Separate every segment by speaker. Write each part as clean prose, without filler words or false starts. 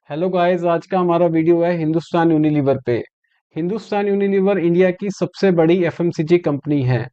Speaker 1: Hello guys, आज का हमारा वीडियो है हिंदुस्तान यूनिलीवर पे। हिंदुस्तान यूनिलीवर इंडिया की सबसे बड़ी एफएमसीजी कंपनी है।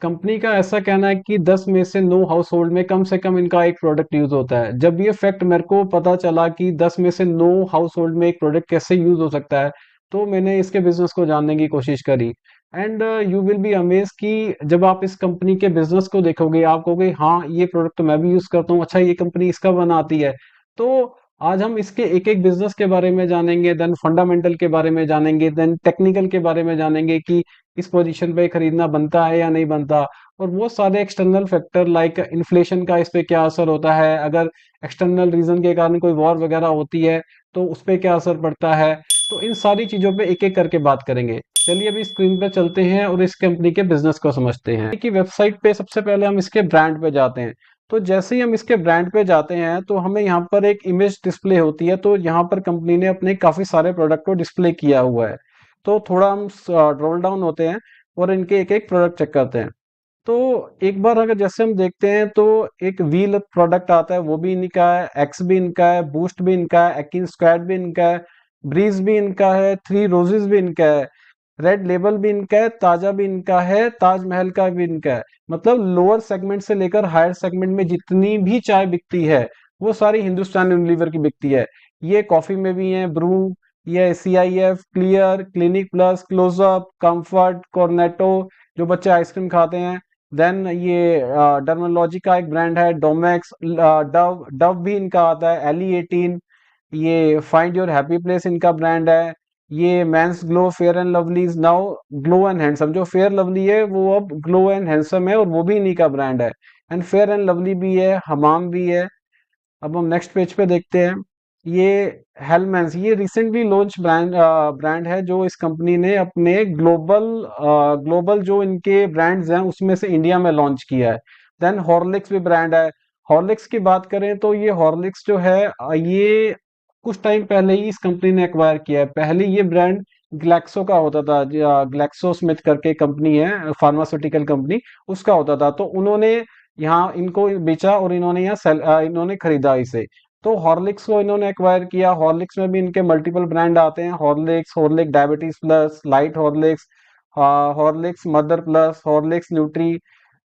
Speaker 1: कंपनी का ऐसा कहना है कि 10 में से 9 हाउस होल्ड में कम से कम इनका एक प्रोडक्ट यूज होता है। जब ये फैक्ट मेरे को पता चला कि 10 में से 9 हाउस होल्ड में एक प्रोडक्ट कैसे यूज हो सकता है, तो मैंने इसके बिजनेस को जानने की कोशिश करी। And you will be amaze कि जब आप इस कंपनी के बिजनेस को देखोगे, आप कहोगे हाँ, ये प्रोडक्ट तो मैं भी यूज करता हूँ, अच्छा ये कंपनी इसका बनाती है। तो आज हम इसके एक एक बिजनेस के बारे में जानेंगे, देन फंडामेंटल के बारे में जानेंगे, देन टेक्निकल के बारे में जानेंगे कि इस पोजीशन पे खरीदना बनता है या नहीं बनता। और वो सारे एक्सटर्नल फैक्टर लाइक इन्फ्लेशन का इस पे क्या असर होता है, अगर एक्सटर्नल रीजन के कारण कोई वॉर वगैरह होती है तो उस पे क्या असर पड़ता है। तो इन सारी चीजों पे एक एक करके बात करेंगे। चलिए अभी स्क्रीन पे चलते हैं और इस कंपनी के बिजनेस को समझते हैं कि वेबसाइट पे सबसे पहले हम इसके ब्रांड पे जाते हैं। तो जैसे ही हम इसके ब्रांड पे जाते हैं तो हमें यहाँ पर एक इमेज डिस्प्ले होती है। तो यहाँ पर कंपनी ने अपने काफी सारे प्रोडक्ट को डिस्प्ले किया हुआ है। तो थोड़ा हम रोल डाउन होते हैं और इनके एक एक प्रोडक्ट चेक करते हैं। तो एक बार अगर जैसे हम देखते हैं तो एक व्हील प्रोडक्ट आता है, वो भी इनका है, एक्स भी इनका है, बूस्ट भी इनका है, एकिन स्क्वाड भी इनका है, ब्रीज भी इनका है, थ्री रोजेस भी इनका है, रेड लेबल भी इनका है, ताजा भी इनका है, ताजमहल का भी इनका है। मतलब लोअर सेगमेंट से लेकर हायर सेगमेंट में जितनी भी चाय बिकती है वो सारी हिंदुस्तान यूनिलीवर की बिकती है। ये कॉफी में भी है, ब्रू, ये CIF, Clear, Clinic Plus, Closeup, Comfort, Cornetto, जो बच्चे आइसक्रीम खाते हैं। देन ये डर्मोलॉजी का एक ब्रांड है, डोमेक्स, डव डव भी इनका आता है, Ele 18। ये फाइंड योर हैप्पी प्लेस इनका ब्रांड है। ये men's Glow, Fair and Lovely is now Glow and Handsome. जो फेयर लवली है वो अब ग्लो एंड हैंडसम है और वो भी इन्हीं का ब्रांड है। एंड फेयर एंड लवली भी है, हमाम भी है। अब हम नेक्स्ट पेज पे देखते हैं। ये हेलमेंस, ये रिसेंटली लॉन्च ब्रांड है जो इस कंपनी ने अपने ग्लोबल जो इनके ब्रांड्स हैं उसमें से इंडिया में लॉन्च किया है। देन हॉर्लिक्स भी ब्रांड है। हॉर्लिक्स की बात करें तो ये हॉर्लिक्स जो है ये कुछ टाइम पहले ही इस कंपनी ने एक्वायर किया है। पहले ये ब्रांड ग्लैक्सो का होता था, ग्लैक्सो स्मिथ करके कंपनी है, फार्मास्यूटिकल कंपनी, उसका होता था। तो उन्होंने यहाँ इनको बेचा और इन्होंने इन्होंने खरीदा इसे। तो हॉर्लिक्स को इन्होंने एक्वायर किया। हॉर्लिक्स में भी इनके मल्टीपल ब्रांड आते हैं, Horlicks, Horlick diabetes plus, light Horlicks, Horlicks mother plus, Horlicks nutri.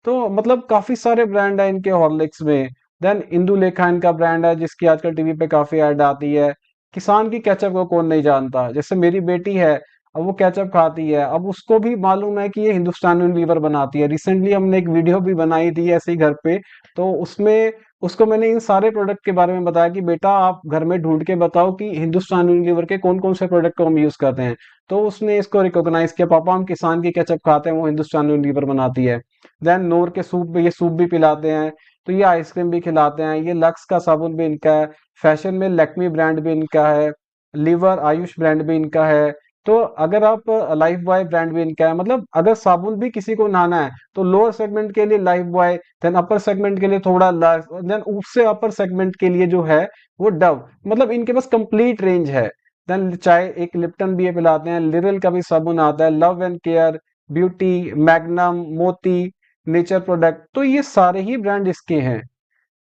Speaker 1: तो मतलब काफी सारे ब्रांड है इनके हॉर्लिक्स में। देन इंदुलेखा इनका ब्रांड है जिसकी आजकल टीवी पे काफी ऐड आती है। किसान की केचप को कौन नहीं जानता, जैसे मेरी बेटी है, अब वो केचप खाती है, अब उसको भी मालूम है कि ये हिंदुस्तान यूनिलीवर बनाती है। रिसेंटली हमने एक वीडियो भी बनाई थी ऐसे ही घर पे। तो उसमें उसको मैंने इन सारे प्रोडक्ट के बारे में बताया कि बेटा आप घर में ढूंढ के बताओ कि हिंदुस्तान यूनिलीवर के कौन कौन से प्रोडक्ट को हम यूज करते हैं। तो उसने इसको रिकॉग्नाइज किया, पापा हम किसान की केचप खाते हैं, वो हिंदुस्तान यूनिलीवर बनाती है। देन नोर के सूप, ये सूप भी पिलाते हैं। तो ये आइसक्रीम भी खिलाते हैं। ये लक्स का साबुन भी इनका है। फैशन में लैक्मी ब्रांड भी इनका है। लिवर आयुष ब्रांड भी इनका है। तो अगर आप लाइफ बॉय ब्रांड भी इनका है। मतलब अगर साबुन भी किसी को नहाना है तो लोअर सेगमेंट के लिए Lifebuoy, then upper segment के लिए थोड़ा लक्स, देन उससे अपर सेगमेंट के लिए जो है वो डव। मतलब इनके पास कंप्लीट रेंज है। देन चाय एक लिप्टन भी ये पिलाते हैं, लिरिल का भी साबुन आता है, love and care, beauty, magnum, मोती, नेचर प्रोडक्ट। तो ये सारे ही ब्रांड इसके हैं।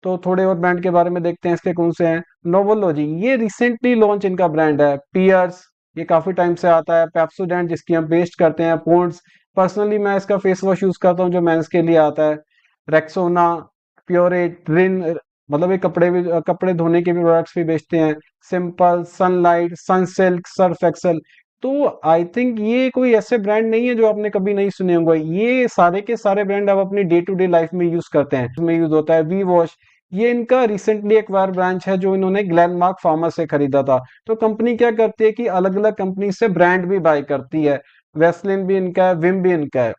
Speaker 1: तो थोड़े और ब्रांड के बारे में देखते हैं इसके कौन से हैं। नोवोलॉजी, ये रिसेंटली लॉन्च इनका ब्रांड है। पियर्स, ये काफी टाइम से आता है। पेप्सोडेंट जिसकी हम पेस्ट करते हैं। पॉन्ड्स, पर्सनली मैं इसका फेस वॉश यूज करता हूँ जो मेंस के लिए आता है। रेक्सोना, प्योरेट, रिन, मतलब ये कपड़े धोने के भी प्रोडक्ट्स भी बेचते हैं। Simple, sunlight, Sunsilk, Surf Excel. तो आई थिंक ये कोई ऐसे ब्रांड नहीं है जो आपने कभी नहीं सुने होंगे। ये सारे के सारे ब्रांड आप अपनी डे टू डे लाइफ में यूज करते हैं। इसमें यूज होता है वी वॉश, ये इनका रिसेंटली एक्वायर ब्रांच है जो इन्होंने ग्लेनमार्क फार्मा से खरीदा था। तो कंपनी क्या करती है कि अलग अलग कंपनी से ब्रांड भी बाय करती है। वेस्लिन भी इनका है, विम भी इनका है।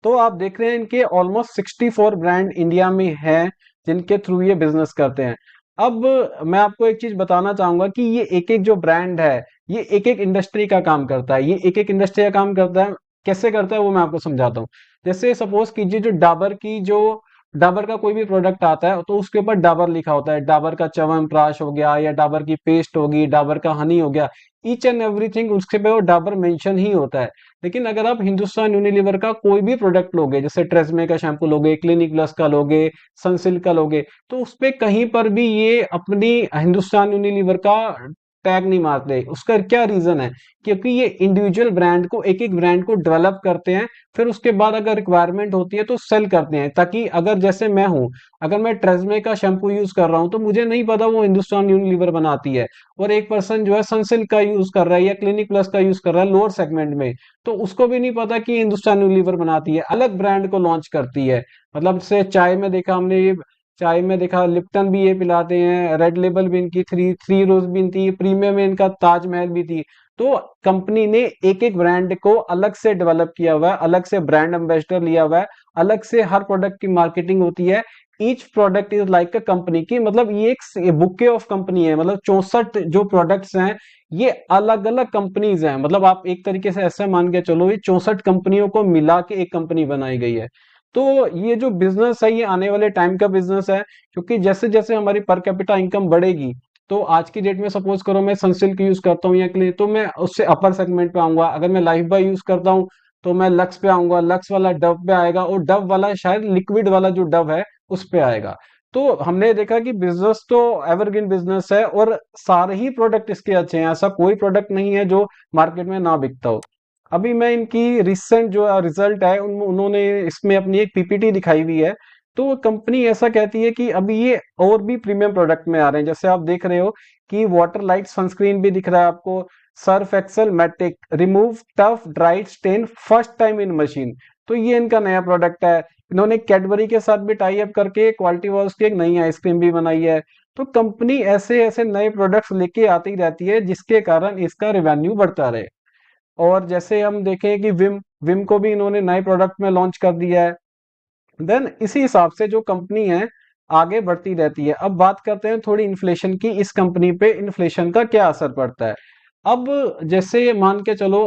Speaker 1: तो आप देख रहे हैं इनके ऑलमोस्ट 64 ब्रांड इंडिया में हैं जिनके थ्रू ये बिजनेस करते हैं। अब मैं आपको एक चीज बताना चाहूंगा कि ये एक एक जो ब्रांड है ये एक एक इंडस्ट्री का काम करता है। ये एक एक इंडस्ट्री का काम करता है, कैसे करता है वो मैं आपको समझाता हूँ। जैसे सपोज कीजिए जो डाबर का कोई भी प्रोडक्ट आता है तो उसके ऊपर डाबर लिखा होता है। डाबर का च्यवनप्राश हो गया, या डाबर की पेस्ट होगी, डाबर का हनी हो गया, ईच एंड एवरीथिंग उसके पे वो डाबर मेंशन ही होता है। लेकिन अगर आप हिंदुस्तान यूनिलीवर का कोई भी प्रोडक्ट लोगे, जैसे ट्रेजमे का शैम्पू लोगे, क्लिनिक प्लस का लोगे, सनसिल्क का लोगे, तो उस पे कहीं पर भी ये अपनी हिंदुस्तान यूनिलीवर का टैग नहीं मारते। उसका क्या रीजन है? क्योंकि ये इंडिविजुअल ब्रांड को, एक एक ब्रांड को डेवलप करते हैं, फिर उसके बाद अगर रिक्वायरमेंट होती है तो सेल करते हैं, ताकि अगर जैसे मैं हूं, अगर मैं ट्रेजमे का शैम्पू यूज कर रहा हूं तो मुझे नहीं पता वो हिंदुस्तान यूनिलीवर बनाती है, और एक पर्सन जो है सनसिल्क का यूज कर रहा है या क्लिनिक प्लस का यूज कर रहा है लोअर सेगमेंट में, तो उसको भी नहीं पता कि हिंदुस्तान यूनिलीवर बनाती है, अलग ब्रांड को लॉन्च करती है। मतलब से चाय में देखा हमने ये, चाय में देखा लिप्टन भी ये पिलाते हैं, रेड लेबल भी इनकी, थ्री थ्री रोज भी इनकी, प्रीमियम में इनका ताजमहल भी थी। तो कंपनी ने एक एक ब्रांड को अलग से डेवलप किया हुआ है, अलग से ब्रांड एम्बेसडर लिया हुआ है, अलग से हर प्रोडक्ट की मार्केटिंग होती है। Each product is like a company की, मतलब ये एक बुके ऑफ कंपनी है, मतलब 64 जो प्रोडक्ट्स हैं ये अलग अलग कंपनीज हैं। मतलब आप एक तरीके से ऐसे मान के चलो, ये 64 कंपनियों को मिला के एक कंपनी बनाई गई है। तो ये जो बिजनेस है ये आने वाले टाइम का बिजनेस है, क्योंकि जैसे जैसे हमारी पर कैपिटा इनकम बढ़ेगी, तो आज की डेट में सपोज करो मैं सनसिल्क यूज करता हूँ या क्लिन, तो मैं उससे अपर सेगमेंट पे आऊंगा। अगर मैं लाइफ बॉय यूज करता हूँ तो मैं लक्स पे आऊंगा, लक्स वाला डव पे आएगा, और डव वाला शायद लिक्विड वाला जो डव है उस पे आएगा। तो हमने देखा कि बिजनेस तो एवरग्रीन बिजनेस है, और सारे ही प्रोडक्ट इसके अच्छे हैं, ऐसा कोई प्रोडक्ट नहीं है जो मार्केट में ना बिकता हो। अभी मैं इनकी रिसेंट जो रिजल्ट है उन्होंने इसमें अपनी एक पीपीटी दिखाई हुई है। तो कंपनी ऐसा कहती है कि अभी ये और भी प्रीमियम प्रोडक्ट में आ रहे हैं, जैसे आप देख रहे हो कि वाटर लाइट सनस्क्रीन भी दिख रहा है आपको, Surf Excel Matic remove tough dried stain first time in machine. तो ये इनका नया प्रोडक्ट है। इन्होंने कैडबरी के साथ भी टाई अप करके क्वालिटी वॉल्स की एक नई आइसक्रीम भी बनाई है। तो कंपनी ऐसे ऐसे नए प्रोडक्ट्स लेके आती रहती है, जिसके कारण इसका रेवेन्यू बढ़ता रहे। और जैसे हम देखें कि विम विम को भी इन्होंने नए प्रोडक्ट में लॉन्च कर दिया है। देन इसी हिसाब से जो कंपनी है आगे बढ़ती रहती है। अब बात करते हैं थोड़ी इन्फ्लेशन की, इस कंपनी पे इन्फ्लेशन का क्या असर पड़ता है। अब जैसे मान के चलो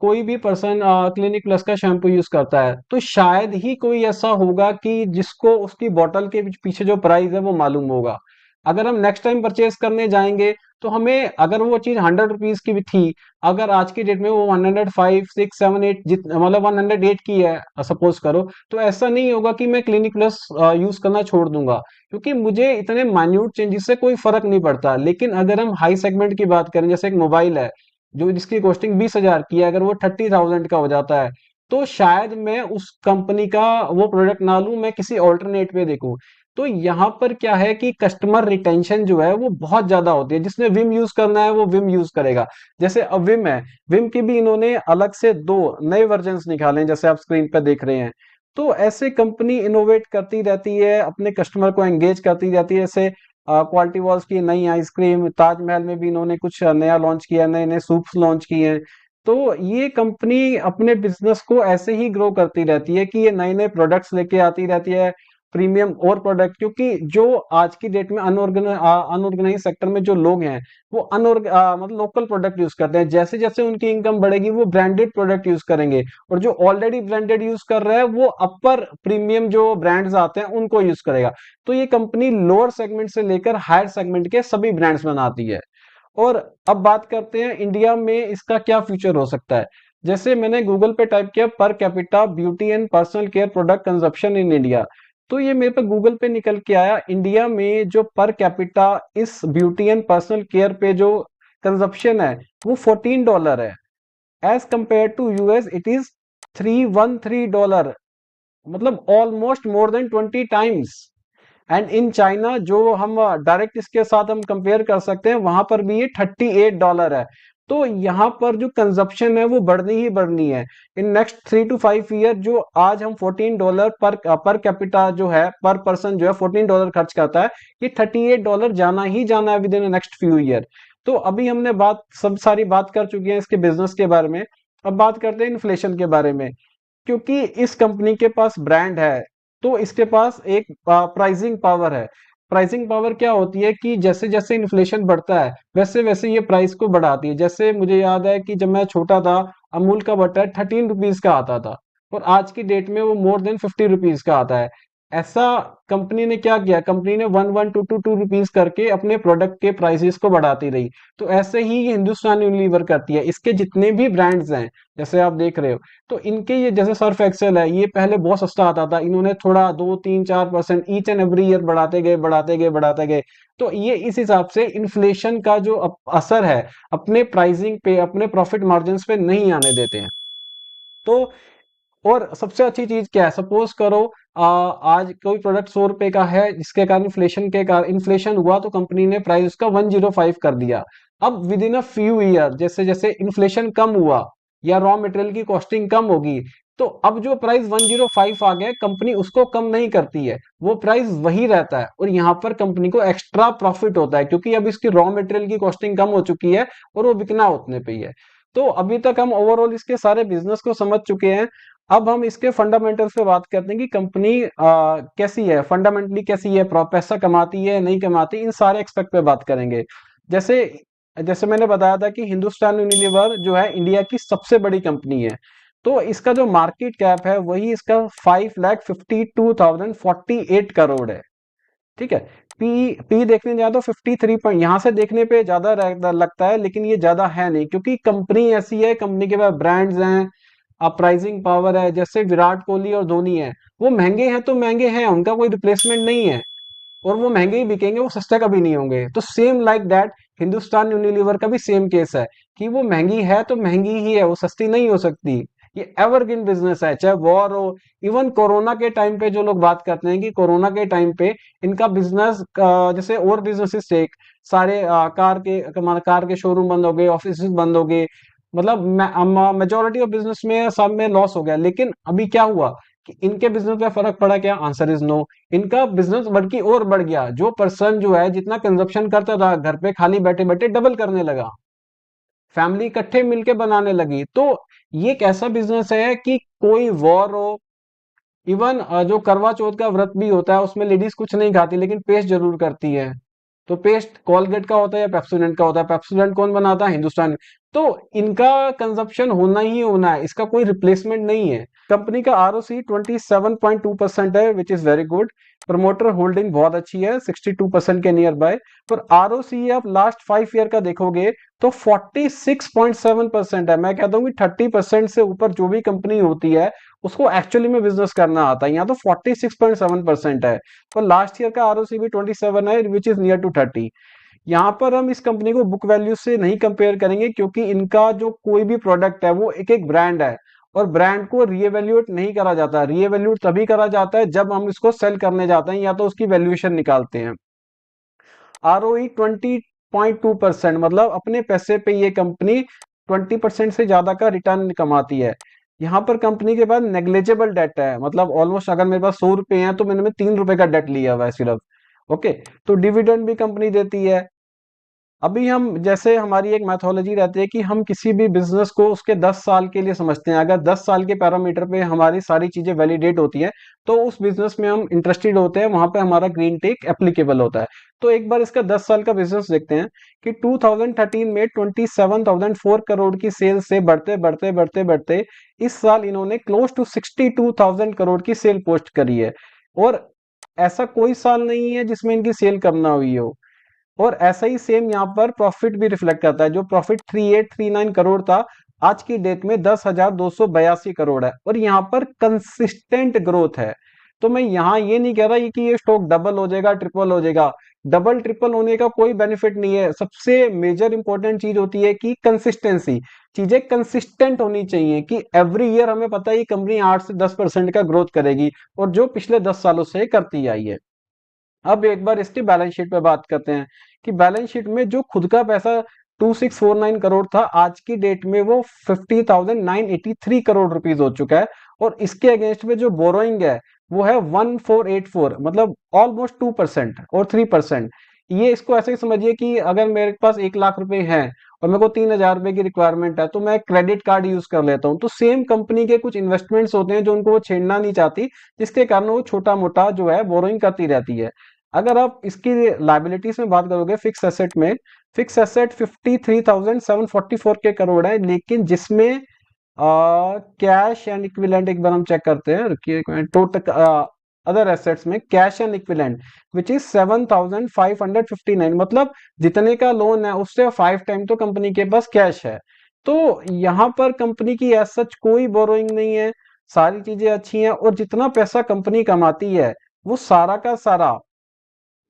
Speaker 1: कोई भी पर्सन क्लिनिक प्लस का शैम्पू यूज करता है, तो शायद ही कोई ऐसा होगा कि जिसको उसकी बोतल के पीछे जो प्राइस है वो मालूम होगा। अगर हम नेक्स्ट टाइम परचेज करने जाएंगे तो हमें, अगर वो चीज 100 रुपीज की भी थी, अगर आज की डेट में वो 105, 6, 7, 8 मतलब 108 की है सपोज करो, तो ऐसा नहीं होगा कि मैं क्लिनिक प्लस यूज करना छोड़ दूंगा, क्योंकि मुझे इतने माइन्यूट चेंजेस से कोई फर्क नहीं पड़ता। लेकिन अगर हम हाई सेगमेंट की बात करें, जैसे एक मोबाइल है जो जिसकी कॉस्टिंग 20,000 की है, अगर वो 30,000 का हो जाता है, तो शायद मैं उस कंपनी का वो प्रोडक्ट ना लूं, मैं किसी ऑल्टरनेट पे देखूं। तो यहाँ पर क्या है कि कस्टमर रिटेंशन जो है वो बहुत ज्यादा होती है, जिसने विम यूज करना है वो विम यूज करेगा। जैसे अब विम है, विम की भी इन्होंने अलग से दो नए वर्जन निकाले हैं, जैसे आप स्क्रीन पर देख रहे हैं। तो ऐसे कंपनी इनोवेट करती रहती है, अपने कस्टमर को एंगेज करती रहती है। ऐसे क्वालिटी वॉल्स की नई आइसक्रीम, ताजमहल में भी इन्होंने कुछ नया लॉन्च किया, नए नए सूप्स लॉन्च किए हैं। तो ये कंपनी अपने बिजनेस को ऐसे ही ग्रो करती रहती है कि ये नए नए प्रोडक्ट्स लेके आती रहती है, प्रीमियम और प्रोडक्ट। क्योंकि जो आज की डेट में अनऑर्गेनाइज सेक्टर में जो लोग हैं वो मतलब लोकल प्रोडक्ट यूज करते हैं, जैसे जैसे उनकी इनकम बढ़ेगी वो ब्रांडेड प्रोडक्ट यूज करेंगे, और जो ऑलरेडी ब्रांडेड यूज कर रहा है वो अपर प्रीमियम जो ब्रांड्स आते हैं उनको यूज करेगा। तो ये कंपनी लोअर सेगमेंट से लेकर हायर सेगमेंट के सभी ब्रांड्स बनाती है। और अब बात करते हैं इंडिया में इसका क्या फ्यूचर हो सकता है। जैसे मैंने गूगल पे टाइप किया per capita beauty and personal care product consumption in India, तो ये मेरे पे गूगल पे निकल के आया, इंडिया में जो पर कैपिटा इस ब्यूटी एंड पर्सनल केयर पे जो कंजप्शन है वो $14 है। As compare to US it is $313, मतलब almost more than 20 times. And in China जो हम डायरेक्ट इसके साथ हम कंपेयर कर सकते हैं, वहां पर भी ये $38 है। तो यहाँ पर जो कंजप्शन है वो बढ़नी ही बढ़नी है। इन नेक्स्ट 3 to 5 ईयर, जो आज हम $14 पर कैपिटा जो है, पर पर्सन जो है $14 खर्च करता है, ये $38 जाना ही जाना है with in next few year. तो अभी हमने बात, सब सारी बात कर चुके हैं इसके बिजनेस के बारे में। अब बात करते हैं इन्फ्लेशन के बारे में। क्योंकि इस कंपनी के पास ब्रांड है, तो इसके पास एक प्राइसिंग पावर है। प्राइसिंग पावर क्या होती है कि जैसे जैसे इन्फ्लेशन बढ़ता है वैसे वैसे ये प्राइस को बढ़ाती है। जैसे मुझे याद है कि जब मैं छोटा था, अमूल का बटर 13 रुपीज का आता था, और आज की डेट में वो मोर देन 50 रुपीज का आता है। ऐसा कंपनी ने क्या किया, कंपनी ने 1 1 2 2 2 रुपीज करके अपने प्रोडक्ट के प्राइसेस को बढ़ाती रही। तो ऐसे ही ये हिंदुस्तान यूनिलीवर करती है, इसके जितने भी ब्रांड्स हैं जैसे आप देख रहे हो, तो इनके ये जैसे सर्फ एक्सेल है, ये पहले बहुत सस्ता आता था, इन्होंने थोड़ा 2 3 4% ईच एंड एवरी ईयर बढ़ाते गए बढ़ाते गए बढ़ाते गए। तो ये इस हिसाब से इन्फ्लेशन का जो असर है अपने प्राइसिंग पे, अपने प्रॉफिट मार्जिन पे नहीं आने देते हैं। तो और सबसे अच्छी चीज क्या है, सपोज करो आज कोई प्रोडक्ट 100 रुपए का है, जिसके कारण इन्फ्लेशन के कारण इन्फ्लेशन हुआ, तो कंपनी ने प्राइस उसका 105 कर दिया। अब with in a few year जैसे जैसे इन्फ्लेशन कम हुआ या रॉ मटेरियल की कॉस्टिंग कम होगी, तो अब जो प्राइस 105 आ गया, कंपनी उसको कम नहीं करती है, वो प्राइस वही रहता है, और यहाँ पर कंपनी को एक्स्ट्रा प्रॉफिट होता है क्योंकि अब इसकी रॉ मटेरियल की कॉस्टिंग कम हो चुकी है और वो बिकना उतने पे ही है। तो अभी तक हम ओवरऑल इसके सारे बिजनेस को समझ चुके हैं। अब हम इसके फंडामेंटल्स पे बात करते हैं कि कंपनी कैसी है, फंडामेंटली कैसी है, पैसा कमाती है नहीं कमाती, इन सारे एक्सपेक्ट पे बात करेंगे। जैसे जैसे मैंने बताया था कि हिंदुस्तान यूनिलीवर जो है इंडिया की सबसे बड़ी कंपनी है, तो इसका जो मार्केट कैप है वही इसका 5,52,048 करोड़ है। ठीक है। पी देखने जाए तो 53 पॉइंट, यहाँ से देखने पे ज्यादा लगता है, लेकिन ये ज्यादा है नहीं क्योंकि कंपनी ऐसी है, कंपनी के पास ब्रांड्स हैं, अपराइजिंग पावर है। जैसे विराट कोहली और धोनी है, वो महंगे हैं तो महंगे हैं, उनका कोई रिप्लेसमेंट नहीं है, और वो महंगे ही बिकेंगे, वो सस्ते कभी नहीं होंगे। तो same like that Hindustan Unilever का भी सेम केस है कि वो महंगी है तो महंगी ही है, वो सस्ती नहीं हो सकती। ये एवरग्रीन बिजनेस है, चाहे वॉर हो, इवन कोरोना के टाइम पे जो लोग बात करते हैं कि कोरोना के टाइम पे इनका बिजनेस, जैसे और बिजनेसेस से सारे कार के शोरूम बंद हो गए, ऑफिस बंद हो गए, मतलब मेजोरिटी ऑफ बिजनेस में सब में लॉस हो गया। लेकिन अभी क्या हुआ कि इनके बिजनेस में फर्क पड़ा क्या? Answer is no. इनका बिजनेस बढ़ और बढ़ गया, जो पर्सन जो है जितना कंजप्शन करता था घर पे खाली बैठे बैठे डबल करने लगा, फैमिली इकट्ठे मिलके बनाने लगी। तो ये एक ऐसा बिजनेस है कि कोई वॉर हो, इवन जो करवा चौथ का व्रत भी होता है उसमें लेडीज कुछ नहीं खाती लेकिन पेस्ट जरूर करती है। तो पेस्ट कोलगेट का होता है या पेप्सोडेंट का होता है? पेप्सोडेंट कौन बनाता है? हिंदुस्तान। तो इनका कंजप्शन होना ही होना है, इसका कोई रिप्लेसमेंट नहीं है। कंपनी का आरओसी 27.2% है, which is very good. Promoter holding बहुत अच्छी है, 62% के नियर बाय। पर आरओसी आप लास्ट 5 ईयर का देखोगे तो 46.7% है। मैं कहता हूँ कि 30% से ऊपर जो भी कंपनी होती है उसको एक्चुअली में बिजनेस करना आता है, यहाँ तो 46.7% है। पर लास्ट ईयर का आरओसी भी 27 है, विच इज नियर टू 30। यहाँ पर हम इस कंपनी को बुक वैल्यू से नहीं कंपेयर करेंगे क्योंकि इनका जो कोई भी प्रोडक्ट है वो एक एक ब्रांड है, और ब्रांड को रीएवैल्यूएट नहीं करा जाता। रीएवैल्यूएट तभी करा जाता है जब हम इसको सेल करने जाते हैं या तो उसकी वैल्यूएशन निकालते हैं। आरओई 20.2%, मतलब अपने पैसे पे ये कंपनी 20% से ज्यादा का रिटर्न कमाती है। यहाँ पर कंपनी के पास नेग्लेजेबल डेट है, मतलब ऑलमोस्ट अगर मेरे पास 100 रुपए हैं तो मैंने 3 रुपए का डेट लिया हुआ है सिर्फ। ओके। तो डिविडेंड भी कंपनी देती है। अभी हम जैसे हमारी एक मैथोलॉजी रहती है कि हम किसी भी बिजनेस को उसके 10 साल के लिए समझते हैं। अगर 10 साल के पैरामीटर पे हमारी सारी चीजें वैलिडेट होती हैं तो उस बिजनेस में हम इंटरेस्टेड होते हैं, वहां पे हमारा ग्रीन टिक एप्लीकेबल होता है। तो एक बार इसका 10 साल का बिजनेस देखते हैं कि 2013 में 27,004 करोड़ की सेल से बढ़ते बढ़ते बढ़ते बढ़ते इस साल इन्होंने क्लोज टू 62,000 करोड़ की सेल पोस्ट करी है। और ऐसा कोई साल नहीं है जिसमें इनकी सेल कम ना हुई हो। और ऐसा ही सेम यहाँ पर प्रॉफिट भी रिफ्लेक्ट करता है। जो प्रॉफिट 3839 करोड़ था, आज की डेट में 10,282 करोड़ है, और यहाँ पर कंसिस्टेंट ग्रोथ है। तो मैं यहाँ ये नहीं कह रहा कि ये स्टॉक डबल हो जाएगा, ट्रिपल हो जाएगा। डबल ट्रिपल होने का कोई बेनिफिट नहीं है। सबसे मेजर इंपॉर्टेंट चीज होती है कि कंसिस्टेंसी। चीजें कंसिस्टेंट होनी चाहिए कि एवरी ईयर हमें पता है कि कंपनी 8 से 10% का ग्रोथ करेगी, और जो पिछले 10 सालों से करती आई है। अब एक बार इसकी बैलेंस शीट पे बात करते हैं कि बैलेंस शीट में जो खुद का पैसा 2649 करोड़ था, आज की डेट में वो 50,983 करोड़ रुपीज हो चुका है। और इसके अगेंस्ट में जो बोरोइंग है वो है 1484, मतलब ऑलमोस्ट 2% और 3%। ये इसको ऐसे ही समझिए कि अगर मेरे पास 1 लाख रुपए हैं और मेरे को 3,000 रुपए की रिक्वायरमेंट है तो मैं क्रेडिट कार्ड यूज कर लेता हूँ। तो सेम कंपनी के कुछ इन्वेस्टमेंट्स होते हैं जो उनको वो छेड़ना नहीं चाहती, जिसके कारण वो छोटा मोटा जो है बोरोइंग करती रहती है। अगर आप इसकी लाइबिलिटीज में बात करोगे, फिक्स एसेट में, फिक्स एसेट 53,744 के करोड़ है, लेकिन जिसमें कैश एंड इक्विवेलेंट एक बार हम चेक करते हैं, रुकिए एक मिनट। टोटल अदर एसेट्स में cash and equivalent which is 7,559, मतलब जितने का लोन है उससे 5 टाइम तो कंपनी के पास कैश है। तो यहाँ पर कंपनी की एज सच कोई बोरोइंग नहीं है, सारी चीजें अच्छी हैं, और जितना पैसा कंपनी कमाती है वो सारा का सारा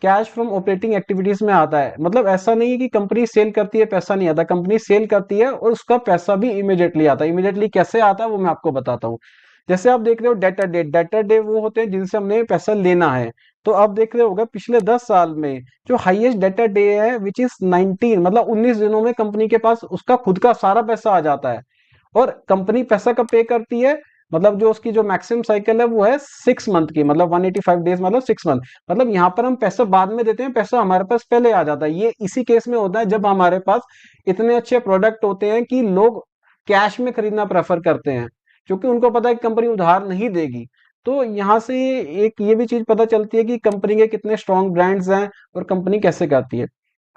Speaker 1: कैश फ्रॉम ऑपरेटिंग एक्टिविटीज में आता है। मतलब ऐसा नहीं है कि कंपनी सेल करती है पैसा नहीं आता, कंपनी सेल करती है और उसका पैसा भी इमीडिएटली आता है। इमीडिएटली कैसे आता है वो मैं आपको बताता हूँ। जैसे आप देख रहे हो डेटर डे, डेटर डे वो होते हैं जिनसे हमने पैसा लेना है। तो आप देख रहे होगा पिछले 10 साल में जो हाईएस्ट डेटर डे है विच इज 19, मतलब 19 दिनों में कंपनी के पास उसका खुद का सारा पैसा आ जाता है। और कंपनी पैसा कब पे करती है, मतलब जो उसकी जो मैक्सिमम साइकिल है वो है 6 मंथ की, मतलब 185 डेज, मतलब 6 मंथ। मतलब यहाँ पर हम पैसा बाद में देते हैं, पैसा हमारे पास पहले आ जाता है। ये इसी केस में होता है जब हमारे पास इतने अच्छे प्रोडक्ट होते हैं कि लोग कैश में खरीदना प्रेफर करते हैं, क्योंकि उनको पता है कि कंपनी उधार नहीं देगी। तो यहाँ से एक ये भी चीज पता चलती है कि कंपनी के कितने स्ट्रॉन्ग ब्रांड्स हैं और कंपनी कैसे करती है।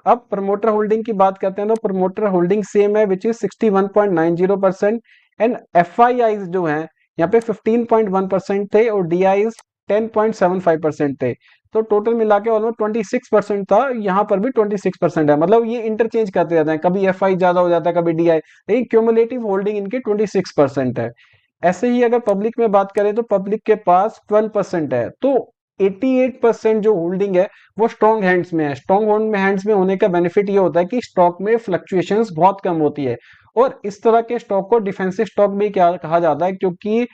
Speaker 1: अब प्रमोटर होल्डिंग की बात करते हैं तो प्रमोटर होल्डिंग सेम है which is 61.90%, and F I I जो है यहाँ पे 15.1% थे और डी आई 10.75% थे। तो टोटल मिला के ऑलमोस्ट 26% था, यहाँ पर भी 26% है। मतलब ये इंटरचेंज करते रहते हैं, कभी एफ आई ज्यादा हो जाता है कभी डी आई, लेकिन क्यूमुलेटिव होल्डिंग इनकी 26% है। ऐसे ही अगर पब्लिक में बात करें तो पब्लिक के पास 12% है। तो 88% जो होल्डिंग है वो स्ट्रॉन्ग हैंड्स में है। स्ट्रॉन्ग हैंड्स में होने का बेनिफिट ये होता है कि स्टॉक में फ्लक्चुएशंस बहुत कम होती है, और इस तरह के स्टॉक को डिफेंसिव स्टॉक भी क्या कहा जाता है, क्योंकि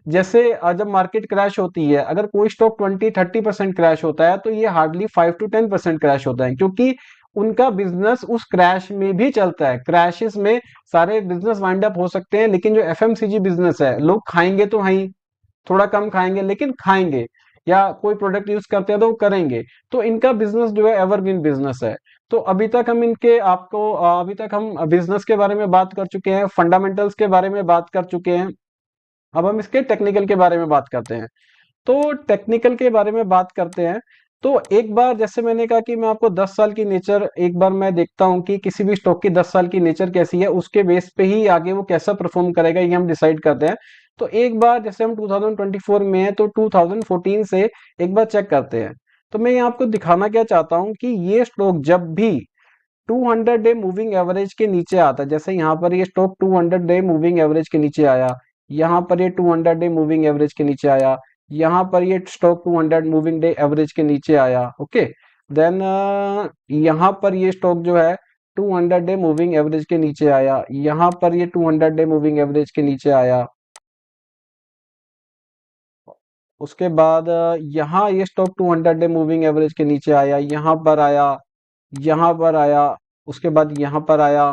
Speaker 1: जैसे जब मार्केट क्रैश होती है, अगर कोई स्टॉक 20-30% क्रैश होता है तो ये हार्डली 5 to 10% क्रैश होता है, क्योंकि उनका बिजनेस उस क्रैश में भी चलता है। क्रैशेस में सारे बिजनेस वाइंड अप हो सकते हैं, लेकिन जो एफएमसीजी बिजनेस है, लोग खाएंगे तो हैं, थोड़ा कम खाएंगे लेकिन खाएंगे, या कोई प्रोडक्ट यूज करते हैं तो वो करेंगे। तो इनका बिजनेस जो है एवरग्रीन बिजनेस है। तो अभी तक हम बिजनेस के बारे में बात कर चुके हैं, फंडामेंटल्स के बारे में बात कर चुके हैं। अब हम इसके टेक्निकल के बारे में बात करते हैं। तो टेक्निकल के बारे में बात करते हैं। तो एक बार जैसे मैंने कहा कि मैं आपको 10 साल की नेचर, एक बार मैं देखता हूं कि किसी भी स्टॉक की 10 साल की नेचर कैसी है, उसके बेस पे ही आगे वो कैसा परफॉर्म करेगा ये हम डिसाइड करते हैं। तो एक बार जैसे हम 2024 में है तो 2014 से एक बार चेक करते हैं। तो मैं यहाँ आपको दिखाना क्या चाहता हूँ कि ये स्टॉक जब भी 200 डे मूविंग एवरेज के नीचे आता है, जैसे यहाँ पर ये स्टॉक 200 डे मूविंग एवरेज के नीचे आया, यहाँ पर ये 200 डे मूविंग एवरेज के नीचे आया, यहाँ पर ये स्टॉक 200 मूविंग डे एवरेज के नीचे आया, ओके। देन यहाँ पर ये स्टॉक जो है 200 डे मूविंग एवरेज के नीचे आया, यहाँ पर ये 200 डे मूविंग एवरेज के नीचे आया। उसके बाद यहाँ ये स्टॉक 200 डे मूविंग एवरेज के नीचे आया, यहाँ पर आया, यहाँ पर आया, उसके बाद यहाँ पर आया,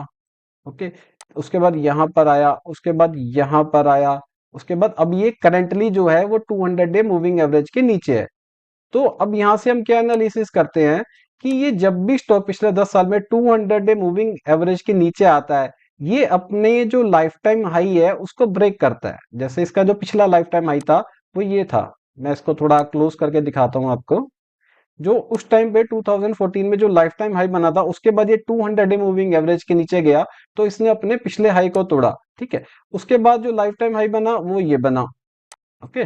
Speaker 1: ओके। उसके बाद यहाँ पर आया, उसके बाद यहाँ पर आया, उसके बाद अब ये करंटली जो है वो 200 डे मूविंग एवरेज के नीचे है। तो अब यहाँ से हम क्या एनालिसिस करते हैं कि ये जब भी स्टॉक पिछले 10 साल में 200 डे मूविंग एवरेज के नीचे आता है, ये अपने जो लाइफ टाइम हाई है उसको ब्रेक करता है। जैसे इसका जो पिछला लाइफ टाइम हाई था वो ये था, मैं इसको थोड़ा क्लोज करके दिखाता हूँ आपको। जो उस टाइम पे 2014 में जो लाइफ टाइम हाई बना था, उसके बाद ये 200 डे मूविंग एवरेज के नीचे गया, तो इसने अपने पिछले हाई को तोड़ा, ठीक है। उसके बाद जो लाइफ टाइम हाई बना वो ये बना, ओके।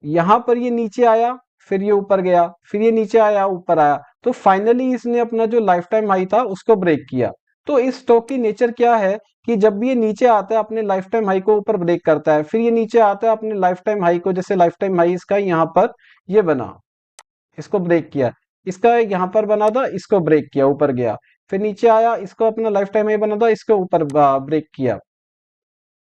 Speaker 1: यहाँ पर ये नीचे आया, फिर ये ऊपर गया, फिर ये नीचे आया, ऊपर आया, तो फाइनली इसने अपना जो लाइफ टाइम हाई था उसको ब्रेक किया। तो इस स्टॉक की नेचर क्या है कि जब भी ये नीचे आता है अपने लाइफ टाइम हाई को ऊपर ब्रेक करता है, फिर ये नीचे आता है अपने लाइफ टाइम हाई को, जैसे लाइफ टाइम हाई इसका यहाँ पर ये बना, इसको ब्रेक किया, इसका यहाँ पर बना था, इसको ब्रेक किया, ऊपर गया, फिर नीचे आया, इसको अपना लाइफ टाइम हाई बना था, इसको ऊपर ब्रेक किया।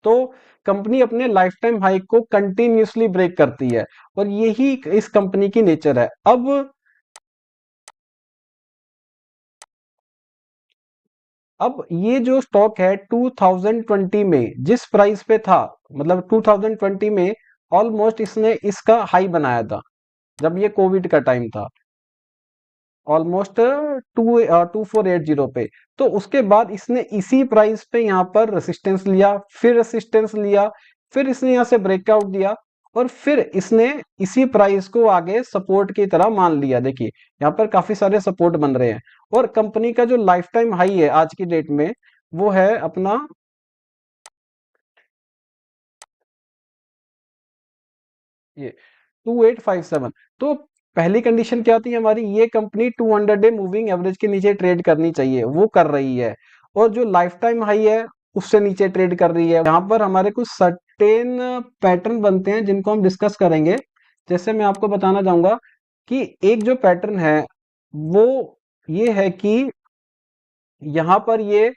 Speaker 1: तो कंपनी अपने लाइफ टाइम हाई को कंटिन्यूअसली ब्रेक करती है, और यही इस कंपनी की नेचर है। अब ये जो स्टॉक है 2020 में जिस प्राइस पे था, मतलब 2020 में ऑलमोस्ट इसने इसका हाई बनाया था जब ये कोविड का टाइम था, ऑलमोस्ट 2480 पे। तो उसके बाद इसने इसी प्राइस पे यहाँ पर रेसिस्टेंस लिया, फिर रेसिस्टेंस लिया, फिर इसने यहाँ से ब्रेकआउट दिया, और फिर इसने इसी प्राइस को आगे सपोर्ट की तरह मान लिया। देखिए यहाँ पर काफी सारे सपोर्ट बन रहे हैं, और कंपनी का जो लाइफ टाइम हाई है आज की डेट में वो है अपना ये। 2857। तो पहली कंडीशन क्या थी हमारी, ये कंपनी 200 डे मूविंग एवरेज के नीचे ट्रेड करनी चाहिए, वो कर रही है। और जो लाइफ टाइम हाई है उससे नीचे ट्रेड कर रही है। यहाँ पर हमारे कुछ सर्टेन पैटर्न बनते हैं जिनको हम डिस्कस करेंगे। जैसे मैं आपको बताना चाहूंगा कि एक जो पैटर्न है वो ये है कि यहाँ पर ये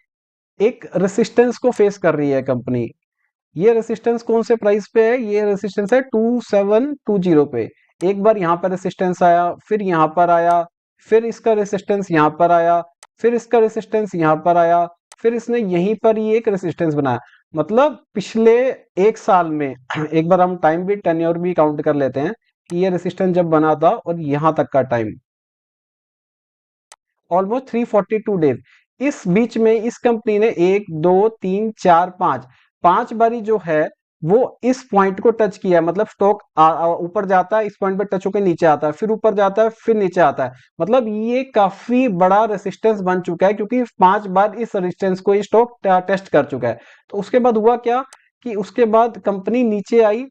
Speaker 1: एक रेसिस्टेंस को फेस कर रही है कंपनी। ये रेसिस्टेंस कौन से प्राइस पे है, ये रेसिस्टेंस है 2720 पे। एक बार यहाँ पर रेसिस्टेंस आया, फिर यहाँ पर आया, फिर इसका रेसिस्टेंस यहाँ पर आया, फिर इसका रेसिस्टेंस यहाँ पर आया, फिर इसने यहीं पर ही एक रेसिस्टेंस बनाया। मतलब पिछले एक साल में एक बार हम टाइम भी टेन्योर भी काउंट कर लेते हैं कि ये रेसिस्टेंस जब बना था और यहाँ तक का टाइम ऑलमोस्ट 342 डेज। इस बीच में इस कंपनी ने एक दो तीन चार पांच पांच बारी जो है वो इस पॉइंट को टच किया है। मतलब स्टॉक ऊपर जाता है, इस पॉइंट पे टच होकर नीचे आता है, फिर ऊपर जाता है, फिर नीचे आता है। मतलब ये काफी बड़ा रेसिस्टेंस बन चुका है क्योंकि 5 बार इस रेजिस्टेंस को ये स्टॉक टेस्ट कर चुका है। तो उसके बाद हुआ क्या कि उसके बाद कंपनी नीचे आई,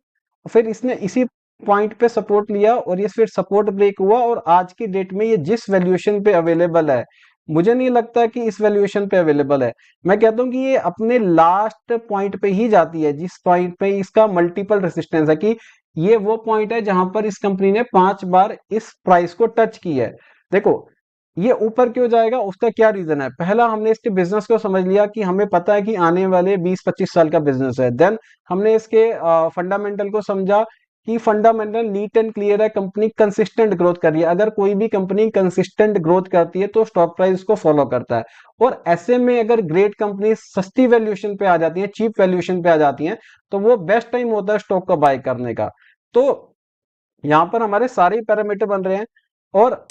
Speaker 1: फिर इसने इसी पॉइंट पे सपोर्ट लिया और ये फिर सपोर्ट ब्रेक हुआ और आज की डेट में ये जिस वैल्यूएशन पे अवेलेबल है, मुझे नहीं लगता कि इस वैल्यूएशन पे अवेलेबल है। मैं कहता हूँ कि ये अपने लास्ट पॉइंट पे ही जाती है जिस पॉइंट पे इसका मल्टीपल रेसिस्टेंस है, कि ये वो पॉइंट है जहां पर इस कंपनी ने 5 बार इस प्राइस को टच की है। देखो ये ऊपर क्यों जाएगा, उसका क्या रीजन है। पहला, हमने इसके बिजनेस को समझ लिया कि हमें पता है कि आने वाले 20-25 साल का बिजनेस है। देन हमने इसके फंडामेंटल को समझा कि फंडामेंटल नीट एंड क्लियर है, कंपनी कंसिस्टेंट ग्रोथ कर रही है। अगर कोई भी कंपनी कंसिस्टेंट ग्रोथ करती है तो स्टॉक प्राइस को फॉलो करता है। और ऐसे में अगर ग्रेट कंपनी सस्ती वैल्यूएशन पे आ जाती है, चीप वैल्यूएशन पे आ जाती है, तो वो बेस्ट टाइम होता है स्टॉक को बाय करने का। तो यहाँ पर हमारे सारे पैरामीटर बन रहे हैं। और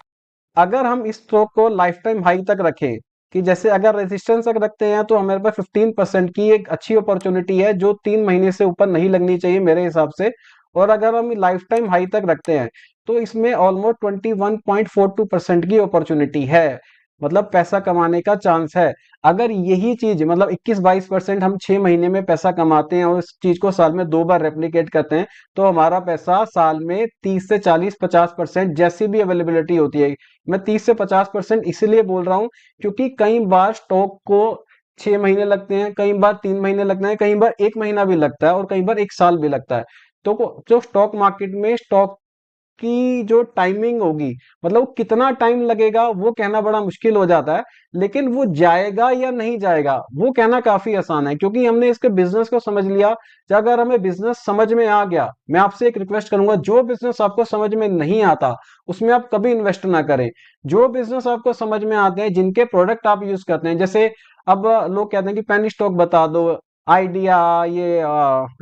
Speaker 1: अगर हम इस स्टॉक को लाइफ टाइम हाई तक रखें, कि जैसे अगर रेजिस्टेंस तक रखते हैं तो हमारे पास 15% की एक अच्छी अपॉर्चुनिटी है जो 3 महीने से ऊपर नहीं लगनी चाहिए मेरे हिसाब से। और अगर हम लाइफ टाइम हाई तक रखते हैं तो इसमें ऑलमोस्ट 21.42% की अपॉर्चुनिटी है, मतलब पैसा कमाने का चांस है। अगर यही चीज मतलब 21-22% हम 6 महीने में पैसा कमाते हैं और इस चीज को साल में 2 बार रेप्लिकेट करते हैं, तो हमारा पैसा साल में 30 से 40-50% जैसी भी अवेलेबिलिटी होती है। मैं 30 से 50% इसलिए बोल रहा हूं क्योंकि कई बार स्टॉक को 6 महीने लगते हैं, कई बार 3 महीने लगते हैं, कई बार एक महीना भी लगता है और कई बार एक साल भी लगता है। तो जो स्टॉक मार्केट में स्टॉक की जो टाइमिंग होगी, मतलब वो कितना टाइम लगेगा वो कहना बड़ा मुश्किल हो जाता है। लेकिन वो जाएगा या नहीं जाएगा वो कहना काफी आसान है क्योंकि हमने इसके बिजनेस को समझ लिया। अगर हमें बिजनेस समझ में आ गया, मैं आपसे एक रिक्वेस्ट करूंगा, जो बिजनेस आपको समझ में नहीं आता उसमें आप कभी इन्वेस्ट ना करें। जो बिजनेस आपको समझ में आते हैं, जिनके प्रोडक्ट आप यूज करते हैं, जैसे अब लोग कहते हैं कि पेनी स्टॉक बता दो, आइडिया, ये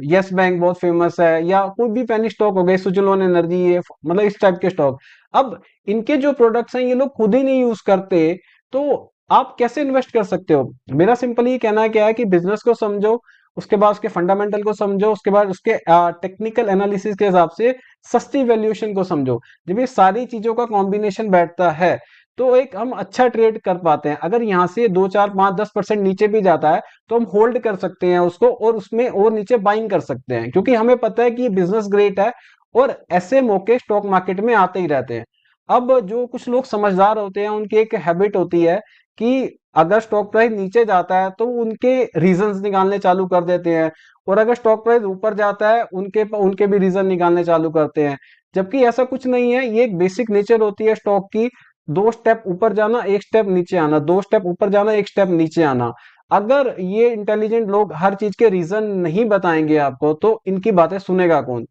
Speaker 1: यस बैंक बहुत फेमस है, या कोई भी पेनी स्टॉक हो गए, सुजलोन एनर्जी, ये मतलब इस टाइप के स्टॉक। अब इनके जो प्रोडक्ट्स हैं ये लोग खुद ही नहीं यूज करते, तो आप कैसे इन्वेस्ट कर सकते हो। मेरा सिंपल ये कहना है क्या है कि बिजनेस को समझो, उसके बाद उसके फंडामेंटल को समझो, उसके बाद उसके टेक्निकल एनालिसिस के हिसाब से सस्ती वैल्यूएशन को समझो। जब ये सारी चीजों का कॉम्बिनेशन बैठता है तो एक हम अच्छा ट्रेड कर पाते हैं। अगर यहाँ से 2 4 5 10% नीचे भी जाता है तो हम होल्ड कर सकते हैं उसको और उसमें और नीचे बाइंग कर सकते हैं, क्योंकि हमें पता है कि ये बिजनेस ग्रेट है और ऐसे मौके स्टॉक मार्केट में आते ही रहते हैं। अब जो कुछ लोग समझदार होते हैं उनकी एक हैबिट होती है कि अगर स्टॉक प्राइस नीचे जाता है तो उनके रीजंस निकालने चालू कर देते हैं, और अगर स्टॉक प्राइस ऊपर जाता है उनके उनके भी रीजन निकालने चालू करते हैं। जबकि ऐसा कुछ नहीं है, ये एक बेसिक नेचर होती है स्टॉक की। 2 स्टेप ऊपर जाना, एक स्टेप नीचे आना, 2 स्टेप ऊपर जाना, एक स्टेप नीचे आना। अगर ये इंटेलिजेंट लोग हर चीज के रीजन नहीं बताएंगे आपको तो इनकी बातें सुनेगा कौन।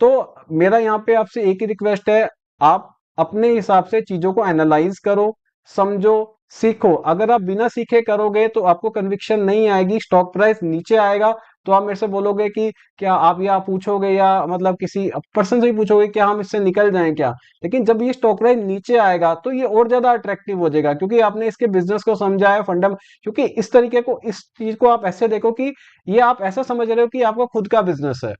Speaker 1: तो मेरा यहाँ पे आपसे एक ही रिक्वेस्ट है, आप अपने हिसाब से चीजों को एनालाइज करो, समझो, सीखो। अगर आप बिना सीखे करोगे तो आपको कन्विक्शन नहीं आएगी, स्टॉक प्राइस नीचे आएगा तो आप मेरे से बोलोगे कि क्या आप, या पूछोगे या मतलब किसी पर्सन से भी पूछोगे क्या हम इससे निकल जाएं क्या। लेकिन जब ये स्टॉक प्राइस नीचे आएगा तो ये और ज्यादा अट्रैक्टिव हो जाएगा क्योंकि आपने इसके बिजनेस को समझा है, फंडम। क्योंकि इस तरीके को, इस चीज को आप ऐसे देखो कि ये आप ऐसा समझ रहे हो कि आपका खुद का बिजनेस है।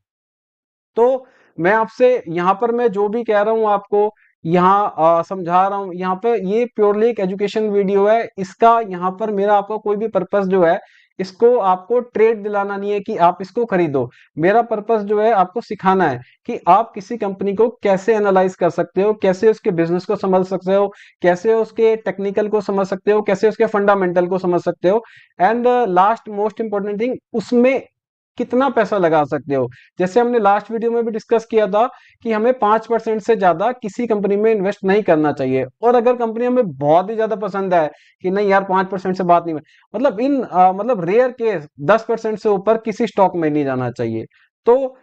Speaker 1: तो मैं आपसे यहाँ पर मैं जो भी कह रहा हूँ आपको यहाँ समझा रहा हूँ, यहाँ पे ये प्योरली एक एजुकेशन वीडियो है। इसका यहाँ पर मेरा आपका कोई भी पर्पस जो है इसको आपको ट्रेड दिलाना नहीं है कि आप इसको खरीदो। मेरा पर्पस जो है आपको सिखाना है कि आप किसी कंपनी को कैसे एनालाइज कर सकते हो, कैसे उसके बिजनेस को समझ सकते हो, कैसे उसके टेक्निकल को समझ सकते हो, कैसे उसके फंडामेंटल को समझ सकते हो, and last most important thing, उसमें कितना पैसा लगा सकते हो। जैसे हमने लास्ट वीडियो में भी डिस्कस किया था कि हमें 5% से ज्यादा किसी कंपनी में इन्वेस्ट नहीं करना चाहिए, और अगर कंपनी हमें बहुत ही ज्यादा पसंद है कि नहीं यार 5% से बात नहीं, मतलब मतलब रेयर केस 10% से ऊपर किसी स्टॉक में नहीं जाना चाहिए। तो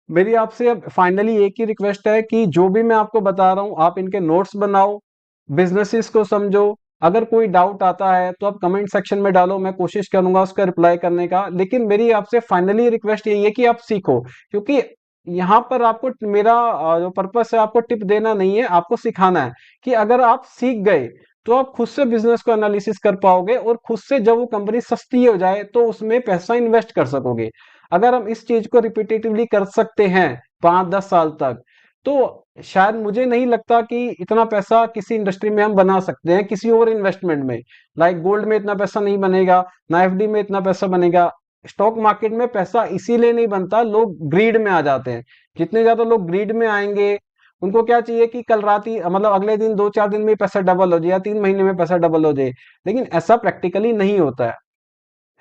Speaker 1: मेरी आपसे अब फाइनली एक ही रिक्वेस्ट है कि जो भी मैं आपको बता रहा हूं आप इनके नोट्स बनाओ, बिजनेसेस को समझो। अगर कोई डाउट आता है तो आप कमेंट सेक्शन में डालो, मैं कोशिश करूंगा उसका रिप्लाई करने का। लेकिन मेरी आपसे फाइनली रिक्वेस्ट यही है कि आप सीखो, क्योंकि यहाँ पर आपको मेरा जो पर्पस है आपको टिप देना नहीं है, आपको सिखाना है कि अगर आप सीख गए तो आप खुद से बिजनेस को एनालिसिस कर पाओगे, और खुद से जब वो कंपनी सस्ती हो जाए तो उसमें पैसा इन्वेस्ट कर सकोगे। अगर हम इस चीज को रिपीटेटिवली कर सकते हैं 5-10 साल तक, तो शायद मुझे नहीं लगता कि इतना पैसा किसी इंडस्ट्री में हम बना सकते हैं किसी और इन्वेस्टमेंट में। लाइक गोल्ड में इतना पैसा नहीं बनेगा, ना एफडी में इतना पैसा बनेगा। स्टॉक मार्केट में पैसा इसीलिए नहीं बनता, लोग ग्रीड में आ जाते हैं। जितने ज्यादा लोग ग्रीड में आएंगे, उनको क्या चाहिए कि कल रात ही, मतलब अगले दिन 2-4 दिन में पैसा डबल हो जाए या 3 महीने में पैसा डबल हो जाए। लेकिन ऐसा प्रैक्टिकली नहीं होता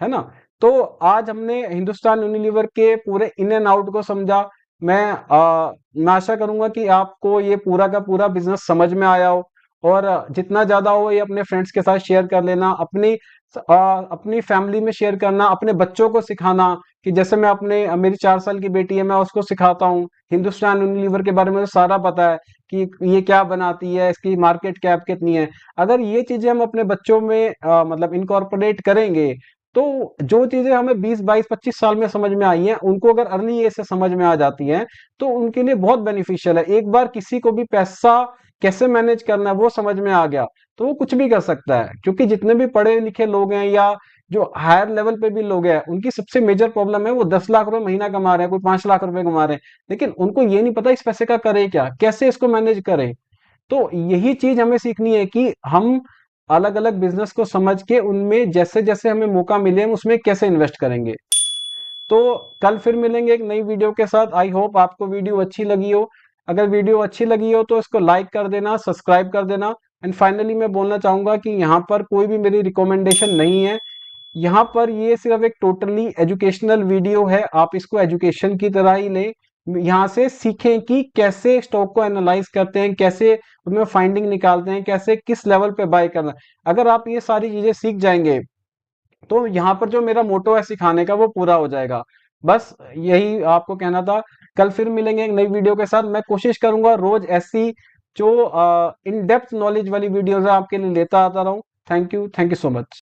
Speaker 1: है ना। तो आज हमने हिंदुस्तान यूनिलीवर के पूरे इन एंड आउट को समझा। मैं आशा करूंगा कि आपको ये पूरा का पूरा बिजनेस समझ में आया हो, और जितना ज्यादा हो ये अपने फ्रेंड्स के साथ शेयर कर लेना, अपनी फैमिली में शेयर करना, अपने बच्चों को सिखाना। कि जैसे मैं मेरी 4 साल की बेटी है, मैं उसको सिखाता हूँ हिंदुस्तान यूनिलीवर के बारे में, तो सारा पता है कि ये क्या बनाती है, इसकी मार्केट कैप कितनी है। अगर ये चीजें हम अपने बच्चों में मतलब इनकॉर्पोरेट करेंगे, तो जो चीजें हमें 20-22-25 साल में समझ में आई हैं, उनको अगर अर्ली एज से समझ में आ जाती हैं, तो उनके लिए बहुत बेनिफिशियल है। एक बार किसी को भी पैसा कैसे मैनेज करना है वो समझ में आ गया, तो वो कुछ भी कर सकता है। क्योंकि जितने भी पढ़े लिखे लोग हैं या जो हायर लेवल पे भी लोग हैं, उनकी सबसे मेजर प्रॉब्लम है वो 10 लाख रुपए महीना कमा रहे हैं, कोई 5 लाख रुपए कमा रहे हैं, लेकिन उनको ये नहीं पता इस पैसे का करे क्या, कैसे इसको मैनेज करें। तो यही चीज हमें सीखनी है कि हम अलग अलग बिजनेस को समझ के उनमें जैसे जैसे हमें मौका मिले हम उसमें कैसे इन्वेस्ट करेंगे। तो कल फिर मिलेंगे एक नई वीडियो के साथ। आई होप आपको वीडियो अच्छी लगी हो। अगर वीडियो अच्छी लगी हो तो इसको लाइक कर देना, सब्सक्राइब कर देना। एंड फाइनली मैं बोलना चाहूंगा कि यहाँ पर कोई भी मेरी रिकमेंडेशन नहीं है। यहाँ पर ये सिर्फ एक टोटली एजुकेशनल वीडियो है, आप इसको एजुकेशन की तरह ही लें। यहाँ से सीखें कि कैसे स्टॉक को एनालाइज करते हैं, कैसे उनमें फाइंडिंग निकालते हैं, कैसे किस लेवल पे बाय करना है। अगर आप ये सारी चीजें सीख जाएंगे तो यहाँ पर जो मेरा मोटो है सिखाने का वो पूरा हो जाएगा। बस यही आपको कहना था। कल फिर मिलेंगे एक नई वीडियो के साथ। मैं कोशिश करूंगा रोज ऐसी जो इन डेप्थ नॉलेज वाली वीडियोस है आपके लिए लेता आता रहूं। Thank you so much.